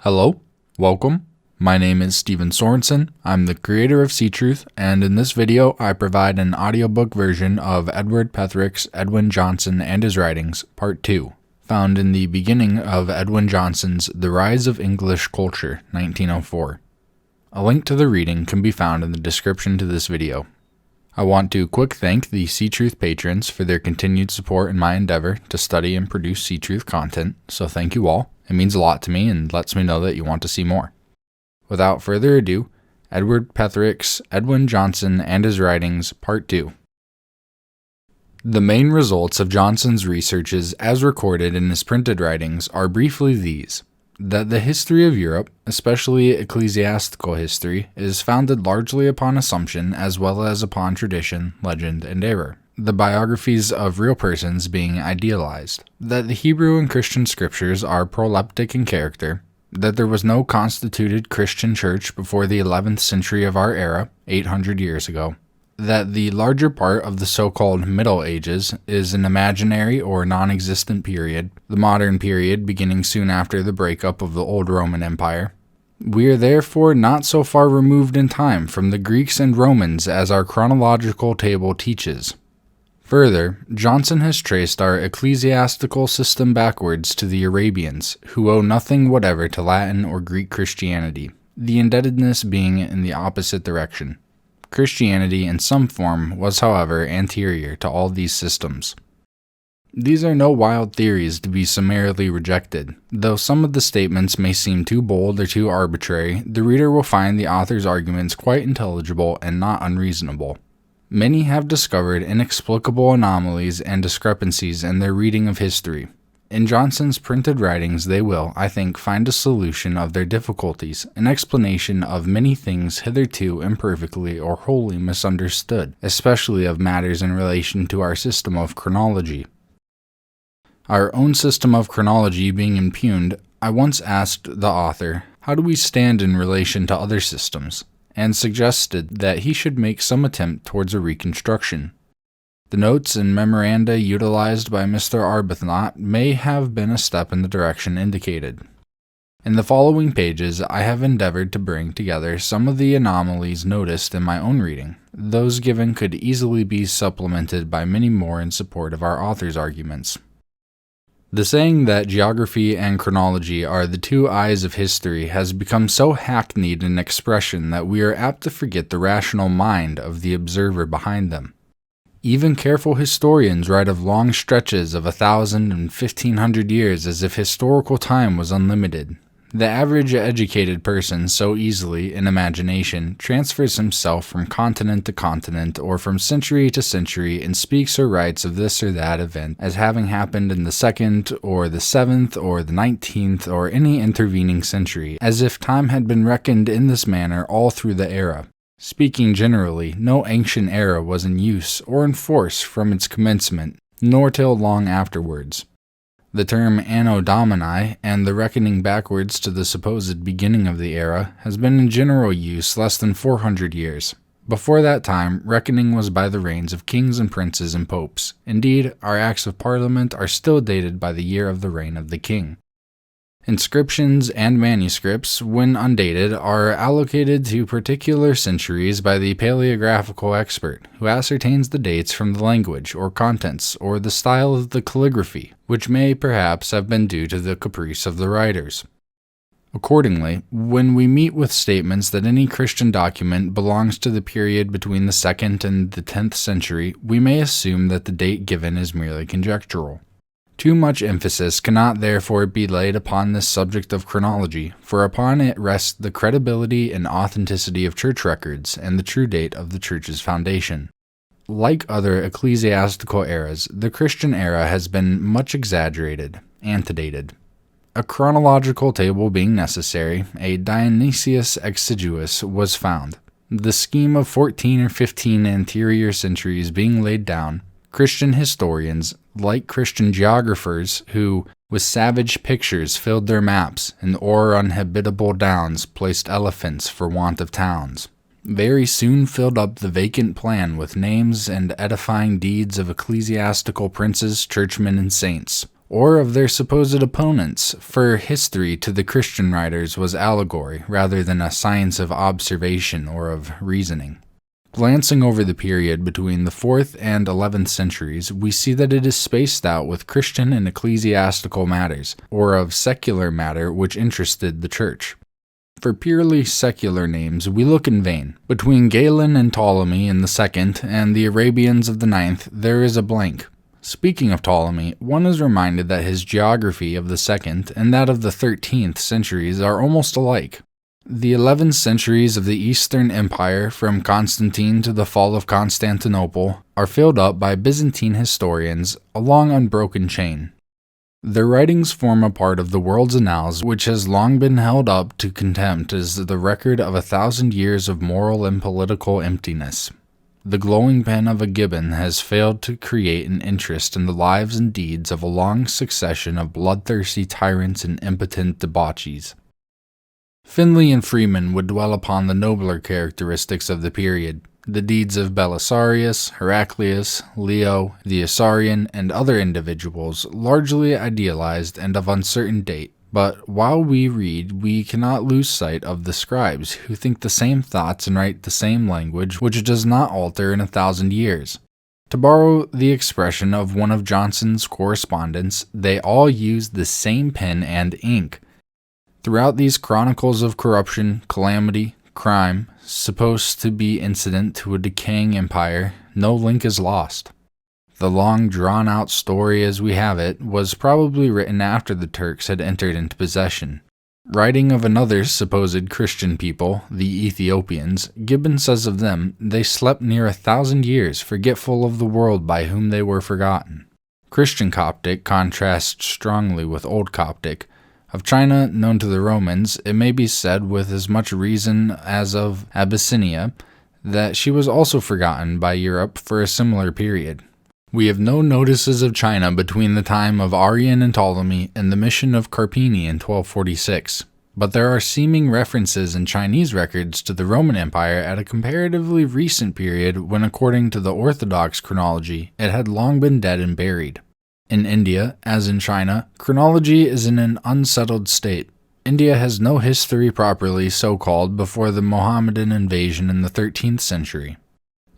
Hello, welcome. My name is Steven Sorensen. I'm the creator of Ctruth, and in this video I provide an audiobook version of Edward Petherick's Edwin Johnson and His Writings, Part 2, found in the beginning of Edwin Johnson's The Rise of English Culture, 1904. A link to the reading can be found in the description to this video. I want to quick thank the Ctruth patrons for their continued support in my endeavor to study and produce Ctruth content, so thank you all. It means a lot to me and lets me know that you want to see more. Without further ado, Edward Petherick's Edwin Johnson and His Writings, Part 2. The main results of Johnson's researches as recorded in his printed writings are briefly these: that the history of Europe, especially ecclesiastical history, is founded largely upon assumption as well as upon tradition, legend, and error, the biographies of real persons being idealized; that the Hebrew and Christian scriptures are proleptic in character; that there was no constituted Christian church before the 11th century of our era, 800 years ago; that the larger part of the so-called Middle Ages is an imaginary or non-existent period, the modern period beginning soon after the breakup of the old Roman Empire. We are therefore not so far removed in time from the Greeks and Romans as our chronological table teaches. Further, Johnson has traced our ecclesiastical system backwards to the Arabians, who owe nothing whatever to Latin or Greek Christianity, the indebtedness being in the opposite direction. Christianity in some form was, however, anterior to all these systems. These are no wild theories to be summarily rejected. Though some of the statements may seem too bold or too arbitrary, the reader will find the author's arguments quite intelligible and not unreasonable. Many have discovered inexplicable anomalies and discrepancies in their reading of history. In Johnson's printed writings they will, I think, find a solution of their difficulties, an explanation of many things hitherto imperfectly or wholly misunderstood, especially of matters in relation to our system of chronology. Our own system of chronology being impugned, I once asked the author, how do we stand in relation to other systems, and suggested that he should make some attempt towards a reconstruction. The notes and memoranda utilized by Mr. Arbuthnot may have been a step in the direction indicated. In the following pages, I have endeavored to bring together some of the anomalies noticed in my own reading. Those given could easily be supplemented by many more in support of our author's arguments. The saying that geography and chronology are the two eyes of history has become so hackneyed an expression that we are apt to forget the rational mind of the observer behind them. Even careful historians write of long stretches of 1,000 and 1,500 years as if historical time was unlimited. The average educated person so easily, in imagination, transfers himself from continent to continent or from century to century and speaks or writes of this or that event as having happened in the 2nd or the 7th or the 19th or any intervening century, as if time had been reckoned in this manner all through the era. Speaking generally, no ancient era was in use or in force from its commencement, nor till long afterwards. The term Anno Domini, and the reckoning backwards to the supposed beginning of the era, has been in general use less than 400 years. Before that time, reckoning was by the reigns of kings and princes and popes. Indeed, our Acts of Parliament are still dated by the year of the reign of the king. Inscriptions and manuscripts, when undated, are allocated to particular centuries by the paleographical expert, who ascertains the dates from the language, or contents, or the style of the calligraphy, which may perhaps have been due to the caprice of the writers. Accordingly, when we meet with statements that any Christian document belongs to the period between the 2nd and the 10th century, we may assume that the date given is merely conjectural. Too much emphasis cannot therefore be laid upon this subject of chronology, for upon it rests the credibility and authenticity of church records and the true date of the church's foundation. Like other ecclesiastical eras, the Christian era has been much exaggerated, antedated. A chronological table being necessary, a Dionysius Exiguus was found. The scheme of 14 or 15 anterior centuries being laid down, Christian historians, like Christian geographers who, with savage pictures, filled their maps, and o'er unhabitable downs placed elephants for want of towns, very soon filled up the vacant plan with names and edifying deeds of ecclesiastical princes, churchmen, and saints, or of their supposed opponents, for history to the Christian writers was allegory rather than a science of observation or of reasoning. Glancing over the period between the 4th and 11th centuries, we see that it is spaced out with Christian and ecclesiastical matters, or of secular matter which interested the Church. For purely secular names, we look in vain. Between Galen and Ptolemy in the 2nd and the Arabians of the 9th, there is a blank. Speaking of Ptolemy, one is reminded that his geography of the 2nd and that of the 13th centuries are almost alike. The 11 centuries of the Eastern Empire, from Constantine to the fall of Constantinople, are filled up by Byzantine historians, a long unbroken chain. Their writings form a part of the world's annals, which has long been held up to contempt as the record of 1,000 years of moral and political emptiness. The glowing pen of a Gibbon has failed to create an interest in the lives and deeds of a long succession of bloodthirsty tyrants and impotent debauchees. Finlay and Freeman would dwell upon the nobler characteristics of the period, the deeds of Belisarius, Heraclius, Leo, the Isaurian, and other individuals, largely idealized and of uncertain date. But while we read, we cannot lose sight of the scribes, who think the same thoughts and write the same language, which does not alter in 1,000 years. To borrow the expression of one of Johnson's correspondents, they all use the same pen and ink. Throughout these chronicles of corruption, calamity, crime, supposed to be incident to a decaying empire, no link is lost. The long drawn-out story as we have it was probably written after the Turks had entered into possession. Writing of another supposed Christian people, the Ethiopians, Gibbon says of them, they slept near 1,000 years, forgetful of the world by whom they were forgotten. Christian Coptic contrasts strongly with Old Coptic. Of China, known to the Romans, it may be said with as much reason as of Abyssinia, that she was also forgotten by Europe for a similar period. We have no notices of China between the time of Arrian and Ptolemy and the mission of Carpini in 1246, but there are seeming references in Chinese records to the Roman Empire at a comparatively recent period when, according to the Orthodox chronology, it had long been dead and buried. In India, as in China, chronology is in an unsettled state. India has no history properly so-called before the Mohammedan invasion in the 13th century.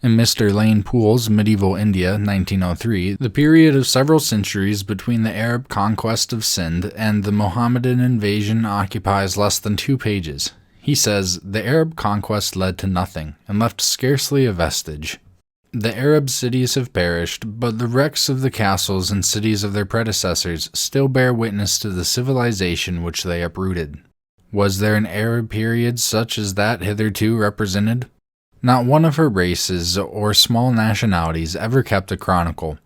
In Mr. Lane Poole's Medieval India, 1903, the period of several centuries between the Arab conquest of Sind and the Mohammedan invasion occupies less than 2 pages. He says, "The Arab conquest led to nothing, and left scarcely a vestige. The Arab cities have perished, but the wrecks of the castles and cities of their predecessors still bear witness to the civilization which they uprooted. Was there an Arab period such as that hitherto represented? Not one of her races or small nationalities ever kept a chronicle.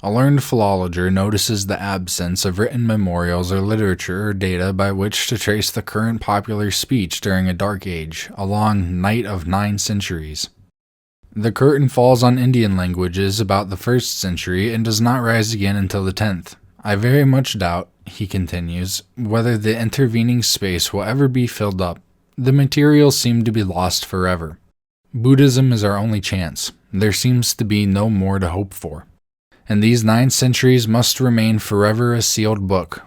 A learned philologer notices the absence of written memorials or literature or data by which to trace the current popular speech during a dark age, a long night of 9 centuries. The curtain falls on Indian languages about the 1st century and does not rise again until the 10th. I very much doubt," he continues, "whether the intervening space will ever be filled up. The materials seem to be lost forever. Buddhism is our only chance. There seems to be no more to hope for. And these 9 centuries must remain forever a sealed book.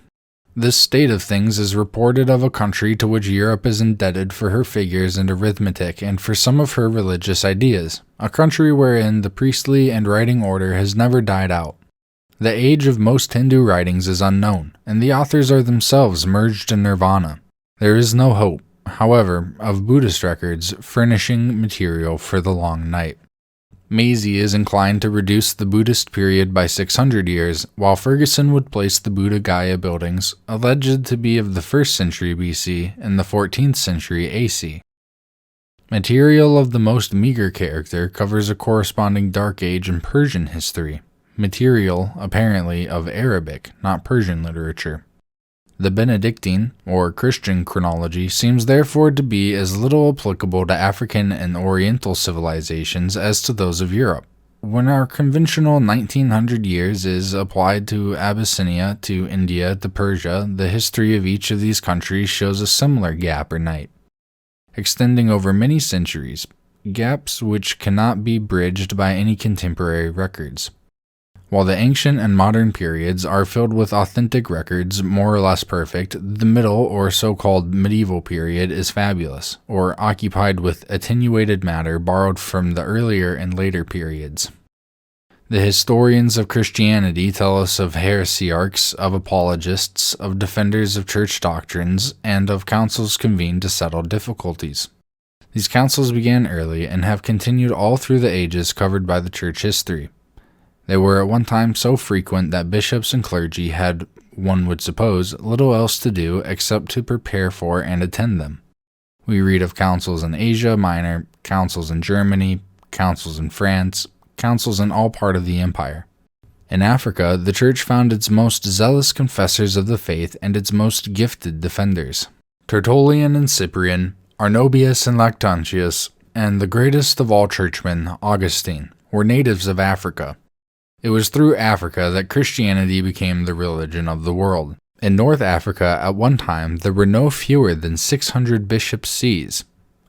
This state of things is reported of a country to which Europe is indebted for her figures and arithmetic and for some of her religious ideas, a country wherein the priestly and writing order has never died out. The age of most Hindu writings is unknown, and the authors are themselves merged in nirvana. There is no hope, however, of Buddhist records furnishing material for the long night." Maisie is inclined to reduce the Buddhist period by 600 years, while Ferguson would place the Buddha Gaya buildings, alleged to be of the 1st century BC, in the 14th century AC. Material of the most meager character covers a corresponding Dark Age in Persian history, material, apparently, of Arabic, not Persian literature. The Benedictine, or Christian chronology, seems therefore to be as little applicable to African and Oriental civilizations as to those of Europe. When our conventional 1900 years is applied to Abyssinia, to India, to Persia, the history of each of these countries shows a similar gap or night, extending over many centuries, gaps which cannot be bridged by any contemporary records. While the ancient and modern periods are filled with authentic records, more or less perfect, the middle or so-called medieval period is fabulous, or occupied with attenuated matter borrowed from the earlier and later periods. The historians of Christianity tell us of heresiarchs, of apologists, of defenders of church doctrines, and of councils convened to settle difficulties. These councils began early and have continued all through the ages covered by the church history. They were at one time so frequent that bishops and clergy had, one would suppose, little else to do except to prepare for and attend them. We read of councils in Asia Minor, councils in Germany, councils in France, councils in all part of the empire. In Africa, the church found its most zealous confessors of the faith and its most gifted defenders. Tertullian and Cyprian, Arnobius and Lactantius, and the greatest of all churchmen, Augustine, were natives of Africa. It was through Africa that Christianity became the religion of the world. In North Africa, at one time, there were no fewer than 600 bishops' sees.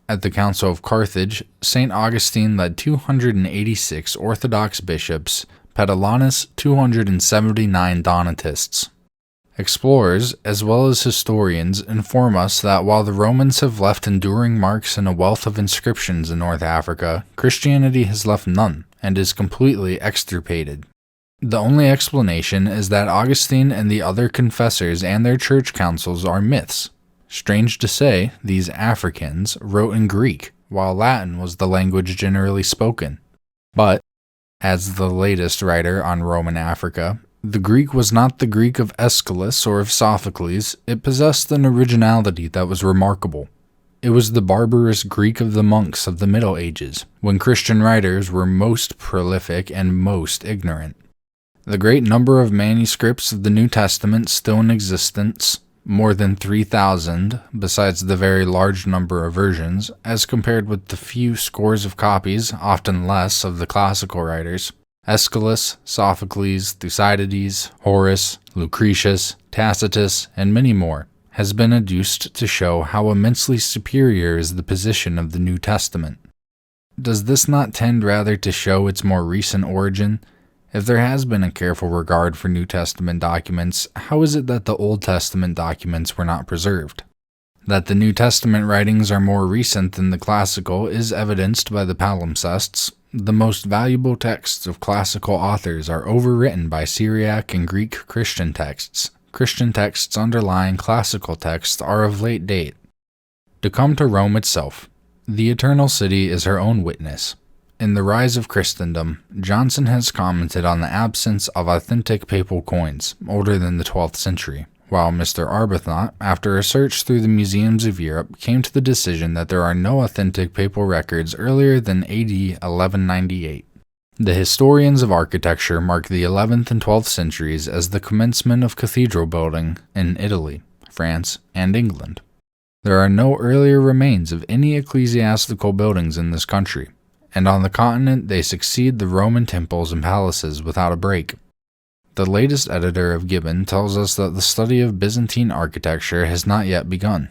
At the Council of Carthage, St. Augustine led 286 Orthodox bishops, Petalanus 279 Donatists. Explorers, as well as historians, inform us that while the Romans have left enduring marks and a wealth of inscriptions in North Africa, Christianity has left none, and is completely extirpated. The only explanation is that Augustine and the other confessors and their church councils are myths. Strange to say, these Africans wrote in Greek, while Latin was the language generally spoken. But, as the latest writer on Roman Africa, the Greek was not the Greek of Aeschylus or of Sophocles. It possessed an originality that was remarkable. It was the barbarous Greek of the monks of the Middle Ages, when Christian writers were most prolific and most ignorant. The great number of manuscripts of the New Testament still in existence, more than 3,000, besides the very large number of versions, as compared with the few scores of copies, often less, of the classical writers, Aeschylus, Sophocles, Thucydides, Horace, Lucretius, Tacitus, and many more, has been adduced to show how immensely superior is the position of the New Testament. Does this not tend rather to show its more recent origin? If there has been a careful regard for New Testament documents, how is it that the Old Testament documents were not preserved? That the New Testament writings are more recent than the classical is evidenced by the palimpsests. The most valuable texts of classical authors are overwritten by Syriac and Greek Christian texts. Christian texts underlying classical texts are of late date. To come to Rome itself, the Eternal City is her own witness. In The Rise of Christendom, Johnson has commented on the absence of authentic papal coins older than the 12th century, while Mr. Arbuthnot, after a search through the museums of Europe, came to the decision that there are no authentic papal records earlier than AD 1198. The historians of architecture mark the 11th and 12th centuries as the commencement of cathedral building in Italy, France, and England. There are no earlier remains of any ecclesiastical buildings in this country, and on the continent they succeed the Roman temples and palaces without a break. The latest editor of Gibbon tells us that the study of Byzantine architecture has not yet begun.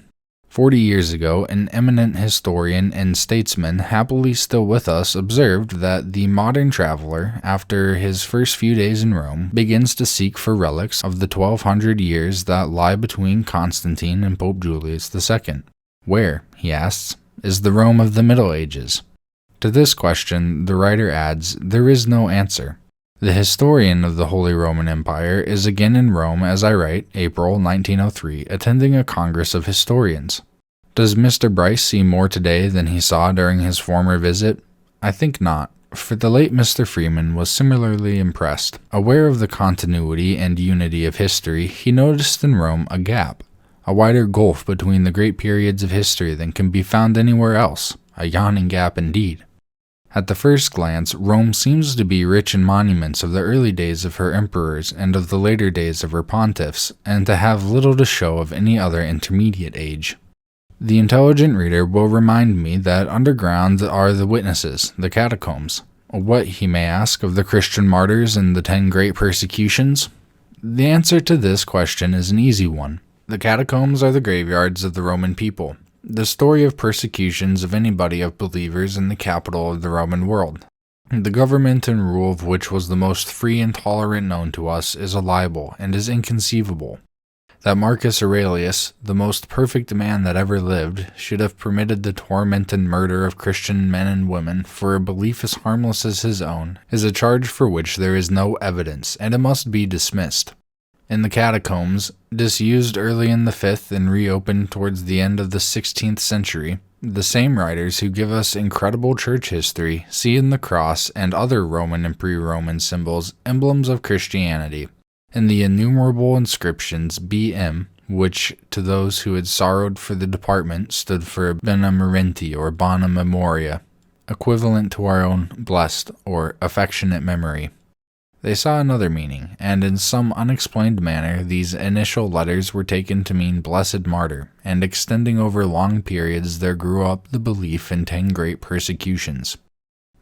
40 years ago, an eminent historian and statesman, happily still with us, observed that the modern traveler, after his first few days in Rome, begins to seek for relics of the 1200 years that lie between Constantine and Pope Julius II. Where, he asks, is the Rome of the Middle Ages? To this question, the writer adds, there is no answer. The historian of the Holy Roman Empire is again in Rome as I write, April 1903, attending a Congress of Historians. Does Mr. Bryce see more today than he saw during his former visit? I think not, for the late Mr. Freeman was similarly impressed. Aware of the continuity and unity of history, he noticed in Rome a gap, a wider gulf between the great periods of history than can be found anywhere else, a yawning gap indeed. At the first glance, Rome seems to be rich in monuments of the early days of her emperors and of the later days of her pontiffs, and to have little to show of any other intermediate age. The intelligent reader will remind me that underground are the witnesses, the catacombs. What, he may ask, of the Christian martyrs and the 10 great persecutions? The answer to this question is an easy one. The catacombs are the graveyards of the Roman people. The story of persecutions of anybody of believers in the capital of the Roman world. The government and rule of which was the most free and tolerant known to us is a libel and is inconceivable. That Marcus Aurelius, the most perfect man that ever lived, should have permitted the torment and murder of Christian men and women for a belief as harmless as his own, is a charge for which there is no evidence, and it must be dismissed. In the catacombs, disused early in the 5th and reopened towards the end of the 16th century, the same writers who give us incredible church history see in the cross and other Roman and pre-Roman symbols emblems of Christianity. In the innumerable inscriptions BM, which to those who had sorrowed for the department stood for Bene Merenti or Bona Memoria, equivalent to our own blessed or affectionate memory. They saw another meaning, and in some unexplained manner these initial letters were taken to mean blessed martyr, and extending over long periods there grew up the belief in 10 great persecutions.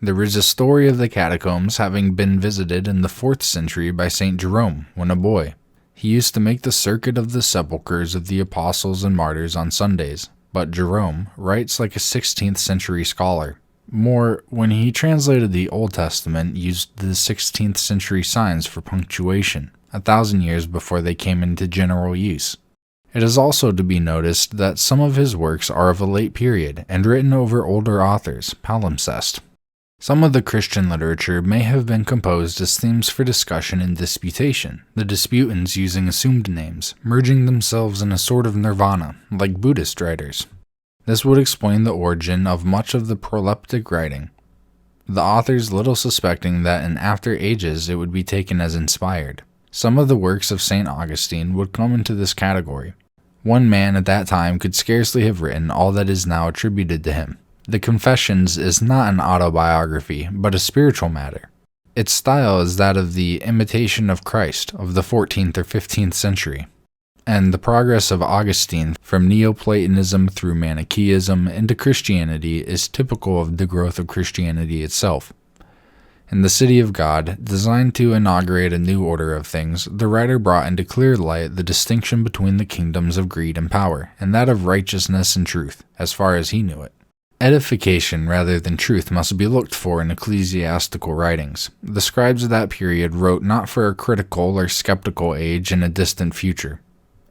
There is a story of the catacombs having been visited in the 4th century by St. Jerome when a boy. He used to make the circuit of the sepulchres of the apostles and martyrs on Sundays, but Jerome writes like a 16th century scholar. More, when he translated the Old Testament, used the 16th century signs for punctuation, 1,000 years before they came into general use. It is also to be noticed that some of his works are of a late period and written over older authors, palimpsest. Some of the Christian literature may have been composed as themes for discussion and disputation, the disputants using assumed names, merging themselves in a sort of nirvana, like Buddhist writers. This would explain the origin of much of the proleptic writing, the authors little suspecting that in after ages it would be taken as inspired. Some of the works of St. Augustine would come into this category. One man at that time could scarcely have written all that is now attributed to him. The Confessions is not an autobiography, but a spiritual matter. Its style is that of the Imitation of Christ of the 14th or 15th century, and the progress of Augustine from Neoplatonism through Manichaeism into Christianity is typical of the growth of Christianity itself. In The City of God, designed to inaugurate a new order of things, the writer brought into clear light the distinction between the kingdoms of greed and power, and that of righteousness and truth, as far as he knew it. Edification rather than truth must be looked for in ecclesiastical writings. The scribes of that period wrote not for a critical or skeptical age in a distant future.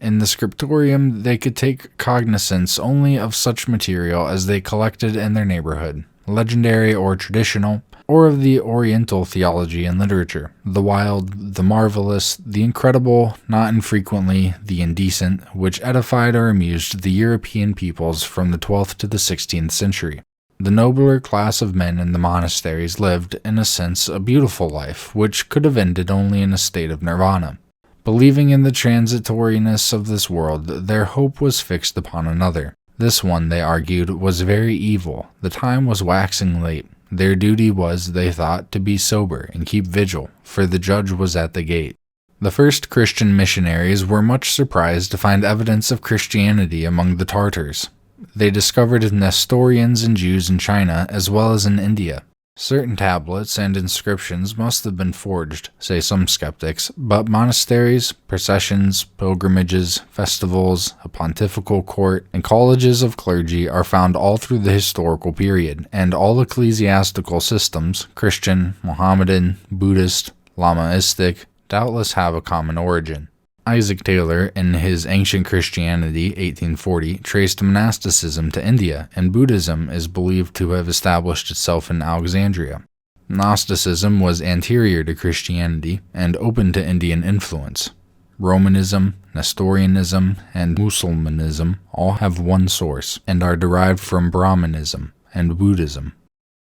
In the scriptorium, they could take cognizance only of such material as they collected in their neighborhood, legendary or traditional, or of the Oriental theology and literature, the wild, the marvelous, the incredible, not infrequently the indecent, which edified or amused the European peoples from the 12th to the 16th century. The nobler class of men in the monasteries lived, in a sense, a beautiful life, which could have ended only in a state of nirvana. Believing in the transitoriness of this world, their hope was fixed upon another. This one, they argued, was very evil. The time was waxing late. Their duty was, they thought, to be sober and keep vigil, for the judge was at the gate. The first Christian missionaries were much surprised to find evidence of Christianity among the Tartars. They discovered Nestorians and Jews in China as well as in India. Certain tablets and inscriptions must have been forged, say some skeptics, but monasteries, processions, pilgrimages, festivals, a pontifical court, and colleges of clergy are found all through the historical period, and all ecclesiastical systems, Christian, Mohammedan, Buddhist, Lamaistic, doubtless have a common origin. Isaac Taylor, in his Ancient Christianity, 1840, traced monasticism to India, and Buddhism is believed to have established itself in Alexandria. Gnosticism was anterior to Christianity and open to Indian influence. Romanism, Nestorianism, and Musulmanism all have one source, and are derived from Brahmanism and Buddhism.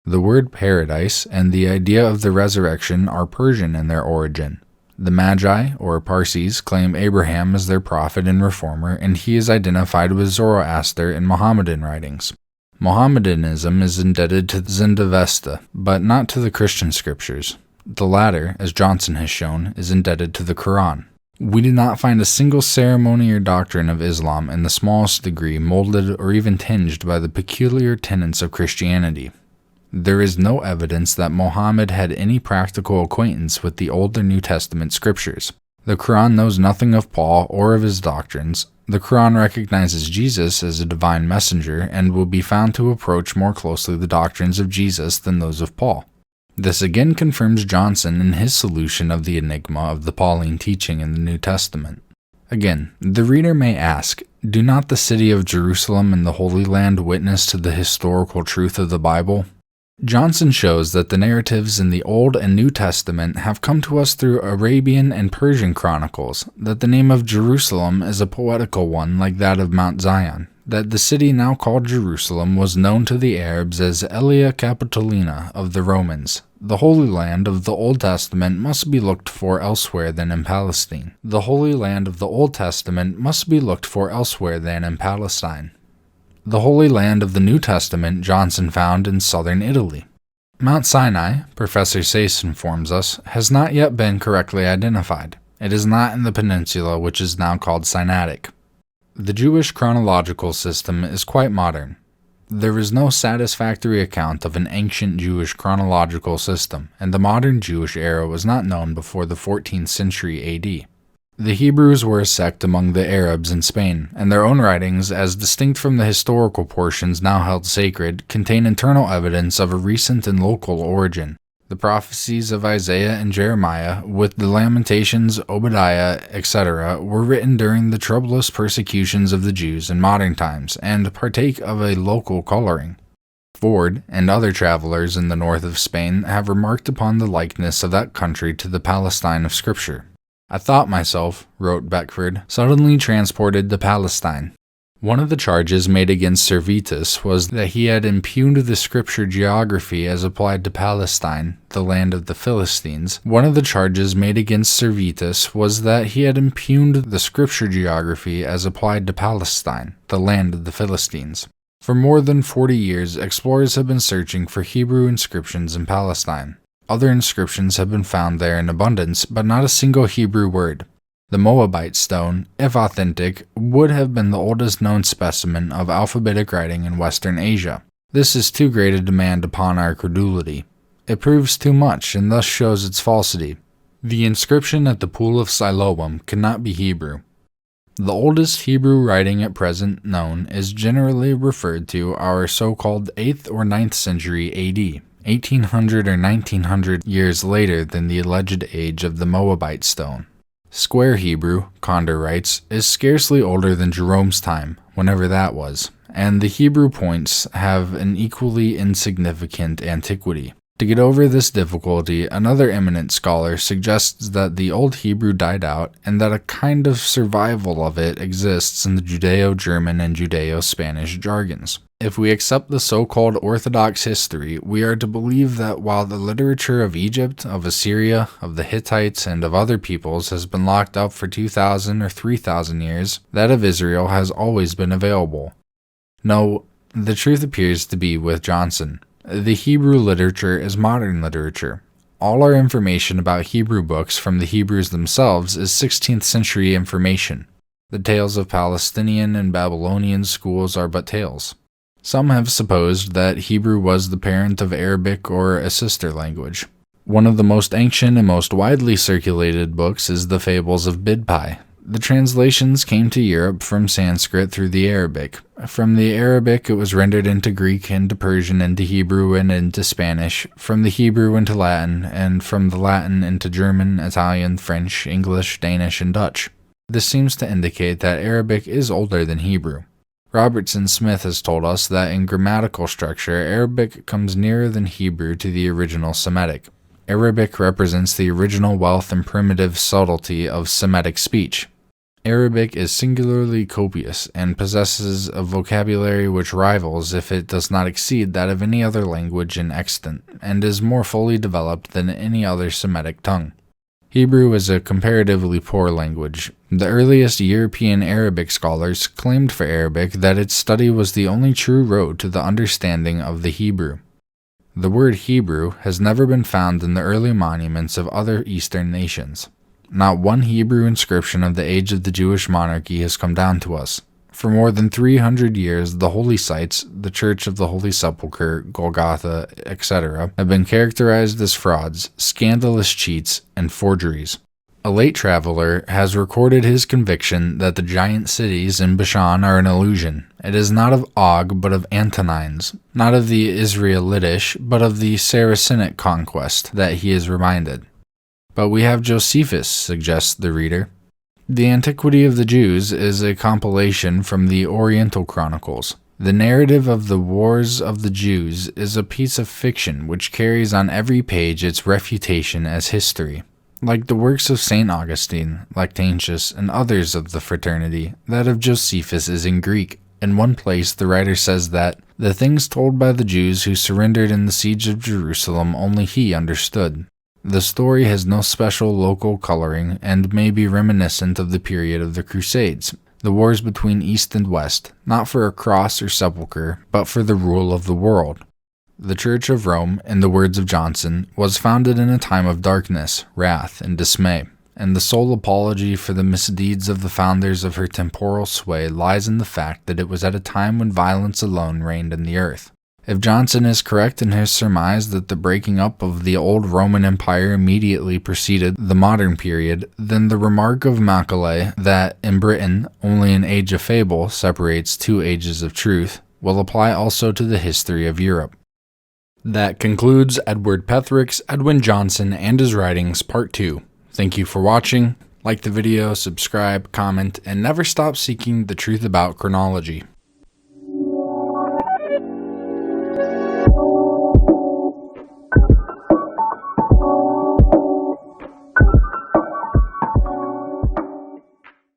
The word paradise and the idea of the resurrection are Persian in their origin. The Magi, or Parsis, claim Abraham as their prophet and reformer, and he is identified with Zoroaster in Mohammedan writings. Mohammedanism is indebted to Zendavesta, but not to the Christian scriptures. The latter, as Johnson has shown, is indebted to the Quran. We do not find a single ceremony or doctrine of Islam in the smallest degree molded or even tinged by the peculiar tenets of Christianity. There is no evidence that Mohammed had any practical acquaintance with the Old or New Testament scriptures. The Quran knows nothing of Paul or of his doctrines. The Quran recognizes Jesus as a divine messenger and will be found to approach more closely the doctrines of Jesus than those of Paul. This again confirms Johnson in his solution of the enigma of the Pauline teaching in the New Testament. Again, the reader may ask, do not the city of Jerusalem and the Holy Land witness to the historical truth of the Bible? Johnson shows that the narratives in the Old and New Testament have come to us through Arabian and Persian chronicles, that the name of Jerusalem is a poetical one like that of Mount Zion, that the city now called Jerusalem was known to the Arabs as Aelia Capitolina of the Romans. The Holy Land of the Old Testament must be looked for elsewhere than in Palestine. The Holy Land of the Old Testament must be looked for elsewhere than in Palestine. The Holy Land of the New Testament Johnson found in southern Italy. Mount Sinai, Professor Sayce informs us, has not yet been correctly identified. It is not in the peninsula, which is now called Sinaitic. The Jewish chronological system is quite modern. There is no satisfactory account of an ancient Jewish chronological system, and the modern Jewish era was not known before the 14th century AD. The Hebrews were a sect among the Arabs in Spain, and their own writings, as distinct from the historical portions now held sacred, contain internal evidence of a recent and local origin. The prophecies of Isaiah and Jeremiah, with the Lamentations, Obadiah, etc., were written during the troublous persecutions of the Jews in modern times, and partake of a local coloring. Ford and other travelers in the north of Spain have remarked upon the likeness of that country to the Palestine of Scripture. I thought myself, wrote Beckford, suddenly transported to Palestine. One of the charges made against Servetus was that he had impugned the scripture geography as applied to Palestine, the land of the Philistines. One of the charges made against Servetus was that he had impugned the scripture geography as applied to Palestine, the land of the Philistines. For more than 40 years, explorers have been searching for Hebrew inscriptions in Palestine. Other inscriptions have been found there in abundance, but not a single Hebrew word. The Moabite stone, if authentic, would have been the oldest known specimen of alphabetic writing in Western Asia. This is too great a demand upon our credulity. It proves too much, and thus shows its falsity. The inscription at the Pool of Siloam cannot be Hebrew. The oldest Hebrew writing at present known is generally referred to our so-called 8th or 9th century AD. 1800 or 1900 years later than the alleged age of the Moabite stone. Square Hebrew, Conder writes, is scarcely older than Jerome's time, whenever that was, and the Hebrew points have an equally insignificant antiquity. To get over this difficulty, another eminent scholar suggests that the Old Hebrew died out and that a kind of survival of it exists in the Judeo-German and Judeo-Spanish jargons. If we accept the so-called Orthodox history, we are to believe that while the literature of Egypt, of Assyria, of the Hittites, and of other peoples has been locked up for 2,000 or 3,000 years, that of Israel has always been available. No, the truth appears to be with Johnson. The Hebrew literature is modern literature. All our information about Hebrew books from the Hebrews themselves is 16th century information. The tales of Palestinian and Babylonian schools are but tales. Some have supposed that Hebrew was the parent of Arabic or a sister language. One of the most ancient and most widely circulated books is the Fables of Bidpai. The translations came to Europe from Sanskrit through the Arabic. From the Arabic, it was rendered into Greek, into Persian, into Hebrew, and into Spanish, from the Hebrew into Latin, and from the Latin into German, Italian, French, English, Danish, and Dutch. This seems to indicate that Arabic is older than Hebrew. Robertson Smith has told us that in grammatical structure, Arabic comes nearer than Hebrew to the original Semitic. Arabic represents the original wealth and primitive subtlety of Semitic speech. Arabic is singularly copious and possesses a vocabulary which rivals, if it does not exceed, that of any other language in extant, and is more fully developed than any other Semitic tongue. Hebrew is a comparatively poor language. The earliest European Arabic scholars claimed for Arabic that its study was the only true road to the understanding of the Hebrew. The word Hebrew has never been found in the early monuments of other Eastern nations. Not one Hebrew inscription of the age of the Jewish monarchy has come down to us. For more than 300 years, the holy sites, the Church of the Holy Sepulchre, Golgotha, etc., have been characterized as frauds, scandalous cheats, and forgeries. A late traveler has recorded his conviction that the giant cities in Bashan are an illusion. It is not of Og, but of Antonines, not of the Israelitish, but of the Saracenic conquest, that he is reminded. But we have Josephus, suggests the reader. The Antiquity of the Jews is a compilation from the Oriental Chronicles. The narrative of the Wars of the Jews is a piece of fiction which carries on every page its refutation as history. Like the works of St. Augustine, Lactantius, and others of the fraternity, that of Josephus is in Greek. In one place, the writer says that the things told by the Jews who surrendered in the siege of Jerusalem only he understood. The story has no special local coloring and may be reminiscent of the period of the Crusades, the wars between East and West, not for a cross or sepulchre, but for the rule of the world. The Church of Rome, in the words of Johnson, was founded in a time of darkness, wrath, and dismay, and the sole apology for the misdeeds of the founders of her temporal sway lies in the fact that it was at a time when violence alone reigned in the earth. If Johnson is correct in his surmise that the breaking up of the old Roman Empire immediately preceded the modern period, then the remark of Macaulay that, in Britain, only an age of fable separates two ages of truth, will apply also to the history of Europe. That concludes Edward Petherick's Edwin Johnson and His Writings, Part 2. Thank you for watching. Like the video, subscribe, comment, and never stop seeking the truth about chronology.